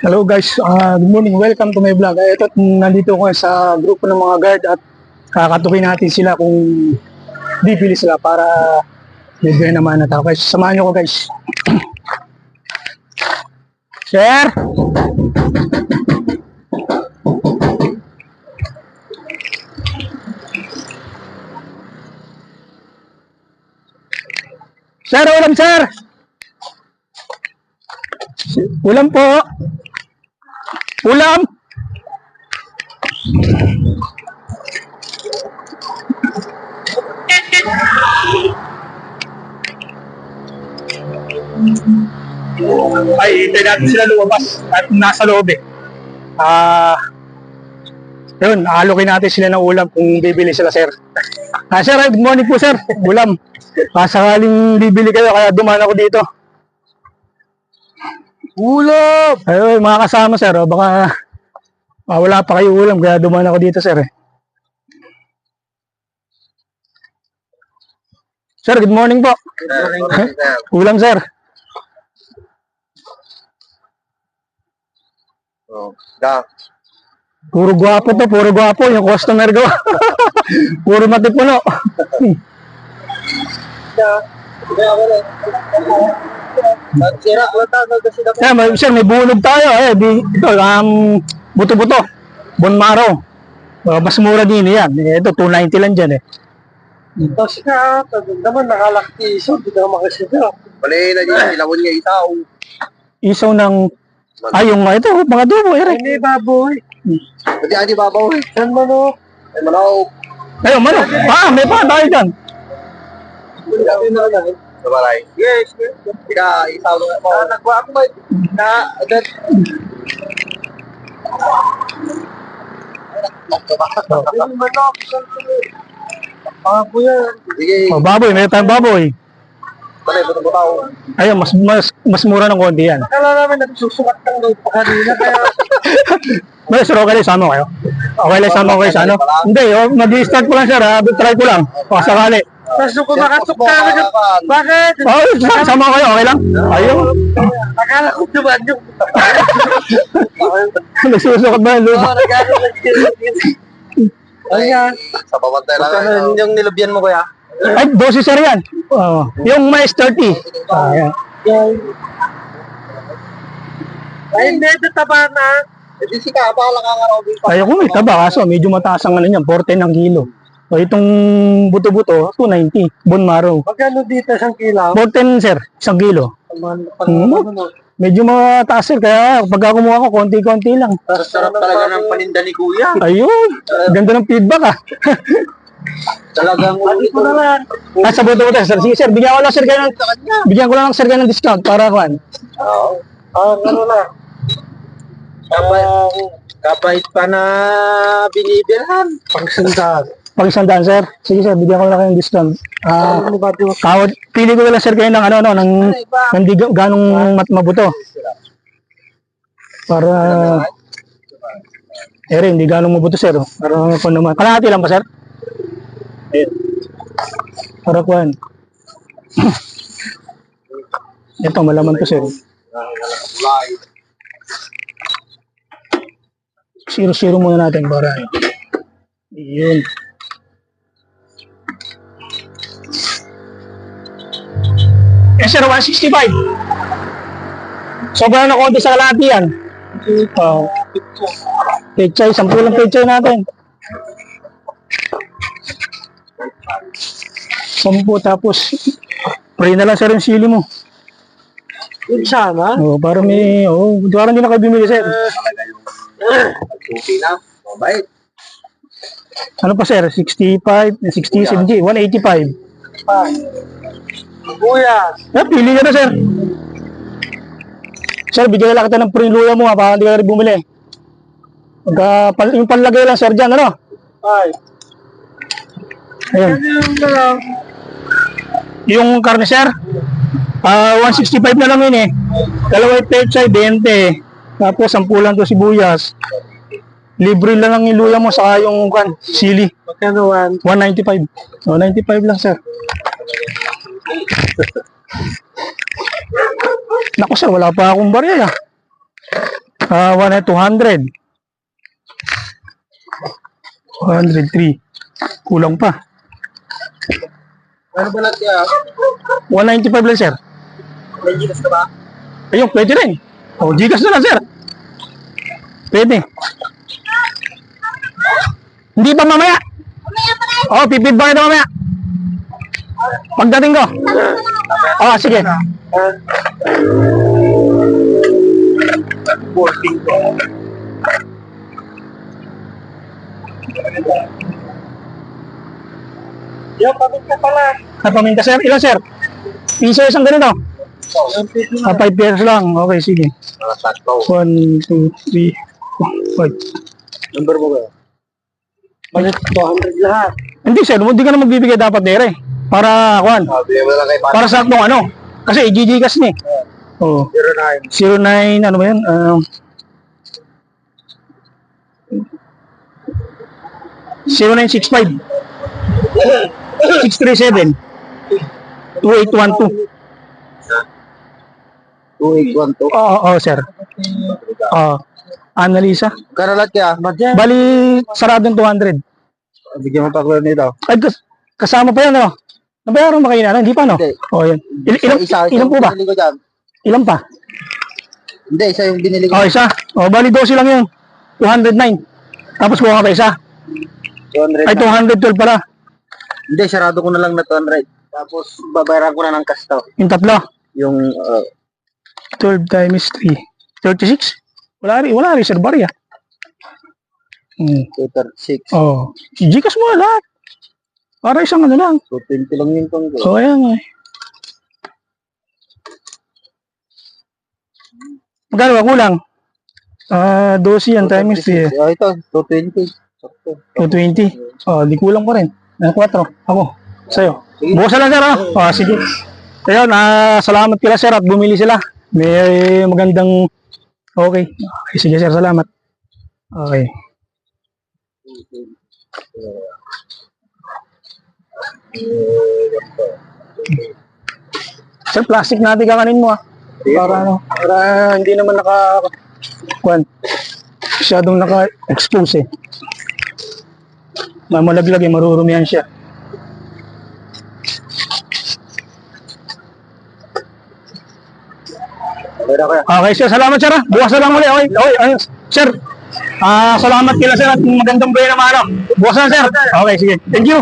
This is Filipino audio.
Hello guys, good morning, welcome to my vlog. Ito, nandito ko sa grupo ng mga guard at kakatukin natin sila kung bibili sila para bibili naman na tao. Guys, samahan nyo ko guys. Sir! Sir, ulam sir! Ulam po! Ulam! Ay, hintay natin sila lumabas at nasa loob eh. Yun, alokin natin sila ng ulam kung bibili sila, sir. Sir, good morning po, sir. Ulam. Sakaling bibili kayo, kaya dumaan ako dito. Ulam! Ayun, mga kasama, sir. Baka wala pa kayo ulam, kaya dumaan ako dito, sir. Sir, good morning po. Good morning, sir. Ulam, sir. Puro gwapo to, puro gwapo. Yung customer ko. Puro matipuno. Sir, may bulog tayo. Ito, buto-buto. Bone marrow. Mas mura din yan. Ito, 290 lang dyan eh. Tapos ka, naman nakalaktiso, hindi ka makasita. Pali na dyan, ilawon niya isaw. Isaw ng... yung ito, mga dubo. Hindi baboy. Hindi baboy. Saan manok? Ay manok. Ayun, manok. May pa tayo dyan. Sabaray. Yes. Ika, isaw lang ako. Nagwa ako may... Manok. Baboy yan. Sige. Baboy, may tayong baboy. Pare, buto-buto. Ayun, mas mura ng konti yan. Akala namin nagsusukat ng lupa kanina, kaya... Sir, okay lang, sama kayo. Okay lang, sama ko kayo sa ano? Hindi, mag-i-start ko lang, sir, ha? Try ko lang. Sakali. Tapos kung makatok ka, bakit? Sama kayo, okay lang? Ayun. Akala ko naman yung... Nagsusukat ba yung lupa? Ayan. Sa pabantay lang. Yung nilubyan mo, kuya? Ay, 12 sir yan. Yung mais 30. Ayan. Ay, hindi, taba na. Hindi si Kaba, lang Ayoko may taba, kaso medyo mataas ang ano niyan, 14 ang kilo. So, itong buto-buto, 290, bone marrow. Magkano dito isang kilo? 14 sir, isang kilo. Medyo mataas sir, kaya pagka kumuha ko, konti-konti lang. Sarap talaga ng paninda ni Kuya. Ayun, ganda ng feedback Talagang ulit ko na lang. Sa buto-buto, sir. Sige sir, bigyan ko lang sir kayo ng discount para kuhan. Ano na? Kapait pa na binibilhan. Pag-isandaan, sir. Sige sir, bigyan ko lang kayo ng discount. Pili ko lang sir kayo ng ng di ganong mabuto. Para hindi ganong mabuto sir. Para naman. Kalahati lang ba sir? Para kuhan. Ito, malaman to sir. 0-0 muna natin para yun. Sir, 165. Sobrang na konti sa kalahati yan. Pechay, 10 lang pechay natin. 10 tapos pray na lang sir yung sili mo. Yun sana. Para may, parang hindi na kayo bumili sir. Susi na, mabait. Ano pa sir? 65, 60, 70, 185. Kuya. Pili ka na sir. Sir, bigyan na lang kita ng free luya mo para hindi ka rin bumili. Yung panlagay lang sir dyan, ano? Ay. Ayun. Yung karne sir, 165 na lang yun eh. Dalawa yung pechay, 20. Tapos, 10 lang to sibuyas. Libre lang ang iluya mo sa yung sili. Magkano 195. 195 lang, sir. Naku, sir, wala pa akong barya. 200. 103. Kulang pa. Ano ba lahat kaya? 195 lang, sir. May gilas ka ba? Ayun, pwede rin. O, Gcash na lang, sir. Pwede. Hindi pa mamaya. Oo, pipid ba kita mamaya? Pagdating ko. Oo, sige. 14 ko. Yung paminta pala. Paminta, sir. Ilan, sir? Piso isang ganito. 5 pesos lang. Okay, sige. Sakto. 1, 2, 3, 5. Number mo ba? Malit 200 lahat. Hindi, sir. Hindi ka na magbibigay dapat dere. Para, kuhan. Bigyan mo na lang kay Para sa aktong ano. Kasi i-Gcash ni. Oh. 09. 09, ano ba yan? 0965 637 2812. 2812. Oo, sir. Annalisa. Kano lahat kaya? Bali, saradong 200. Bigyan mo pa ko nito. Ay, kasama pa yan, ano? Nabayaran ba kayo na? Hindi pa, no? Hindi. Oh, yan. Ilan po ba? Binili ko dyan. Ilan pa? Hindi, isa yung binili ko. Oh, isa. Oh, bali 12 lang yun. 209. Tapos kuha ka pa isa. 200 Ay, na. 212 pala. Hindi, sarado ko na lang na 200. Tapos, babayaran ko na ng cash to. Yung tatlo. Yung, 12 times 3. 36? Wala rin, sir, barya. 236. Oh. Gcash mo na lahat. Para isang ano lang. 220 lang yun kung ko. So, ayan nga. Magkano ba kulang? 12 yan times 3. Oh, ito, 220. Sakto. 220. Oh, di kulang pa rin. 4. Ako. Sa'yo. Bukasan lang, sir. Sige. Ayun, salamat kila, sir, at bumili sila. May magandang... Okay. Sige, sir. Salamat. Okay. Sir, plastic natin kakanin mo, Para ano, para hindi naman masyadong naka-expose Mamalaglag marurumihan siya. Okay, sir, salamat, sir. Bukas na lang muli. Okay, sir. Salamat kila, sir, at magandang buhay naman, Bukas na, sir. Okay, sige. Thank you.